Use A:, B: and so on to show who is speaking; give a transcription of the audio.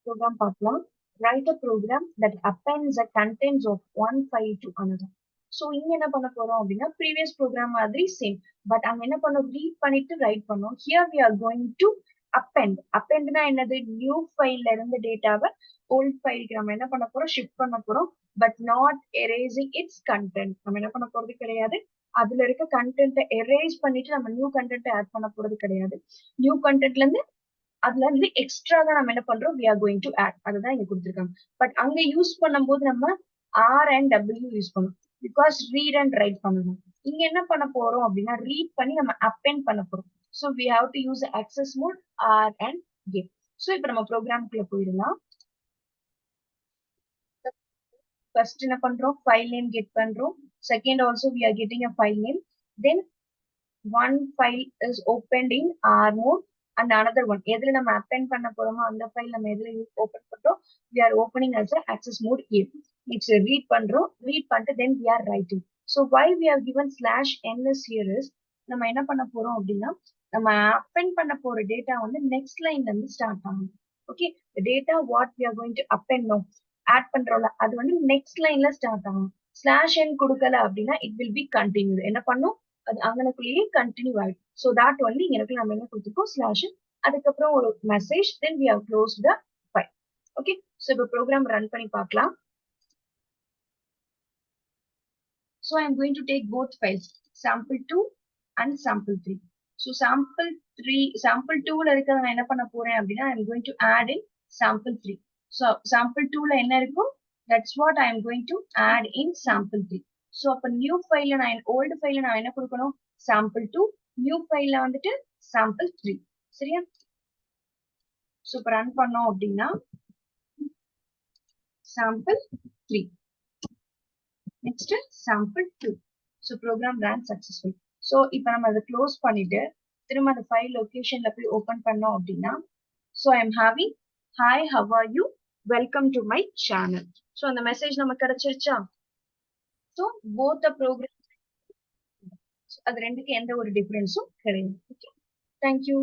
A: program பார்க்கலாம். Write a program that appends the contents of one file to another. So இங்க என்ன பண்ண போறோம் அப்படின்னா previous program மாதிரி same. But அங்க என்ன பண்ணோம் read பண்ணிட்டு write பண்ணோம். Here we are going to append. Appendனா என்னது new file ல இருந்து டேட்டாவை old file க்கு நம்ம என்ன பண்ண போறோம் shift பண்ண போறோம். But not erasing its content. நம்ம என்ன பண்ண போறது கிடையாது. அதுல இருக்க content erase பண்ணிட்டு நம்ம new content add பண்ண போறது கிடையாது. New contentல இருந்து அதுல இருந்து எக்ஸ்ட்ரா தான் நம்ம என்ன பண்றோம் we are going to add அதுதான் இங்க கொடுத்திருக்காங்க பட் அங்க யூஸ் பண்ணும்போது நம்ம R and W யூஸ் பண்ணணும் பிகாஸ் read and write பண்ணணும் இங்க என்ன பண்ண போறோம் அப்படின்னா ரீட் பண்ணி நம்ம append பண்ண போறோம் so we have to use the access mode R and A so இப்ப நம்ம ப்ரோக்ராம்க்குள்ள போயிடலாம் ஃபர்ஸ்ட் என்ன பண்றோம் ஃபைல் நேம் கெட் பண்றோம் second also we are getting a file name then one file is opened in R mode and another one எதுல நம்ம append பண்ண போறோமோ அந்த ஃபைல் நம்ம எதுல ஓபன் பண்றோம் we are opening as a access mode here it's read பண்றோம் read பண்ணிட்டு then we are writing so why we have given /n here is நம்ம என்ன பண்ண போறோம் அப்படின்னா நம்ம append பண்ண போற டேட்டா வந்து நெக்ஸ்ட் லைன்ல இருந்து ஸ்டார்ட் ஆகும் okay the data what we are going to append now add பண்றோம்ல அது வந்து நெக்ஸ்ட் லைன்ல ஸ்டார்ட் ஆகும் /n கொடுக்கல அப்படின்னா it will be continued என்ன பண்ணும் அது அங்கனக்குள்ளேயே கண்டினியூ ஆயிடும் ஸோ தட் ஒன்லி எனக்கு நம்ம என்ன கொடுத்துருக்கோம் ஸ்லாஷ் அதுக்கப்புறம் ஒரு message then we have close the file okay so இப்போ ப்ரோக்ராம் ரன் பண்ணி பார்க்கலாம் so I am going to take both files sample2 and sample3 so sample2ல இருக்கிறத நான் என்ன பண்ண போறேன் அப்படின்னா I am going to add in sample3 so sample2ல என்ன இருக்கும் that's what I am going to add in sample3 so அப்ப நியூ ஃபைல்ல நான் ஓல்டு ஃபைல்ல நான் என்ன கொடுக்கணும் sample2 நியூ ஃபைல்ல வந்துட்டு sample3 சரியா ஸோ இப்போ ரன் பண்ணோம் அப்படின்னா sample3 next sample2 so program run successful so இப்போ நம்ம அதை க்ளோஸ் பண்ணிட்டு திரும்ப அந்த ஃபைல் லொகேஷன்ல போய் ஓபன் பண்ணோம் அப்படின்னா so I am having hi how are you welcome to my channel so அந்த மெசேஜ் நமக்கு கிடைச்சிருச்சா ஸோ போத் த ப்ரோக்ராம் அது ரெண்டுக்கு எந்த ஒரு டிஃபரன்ஸும் கிடையாது ஓகே தேங்க்யூ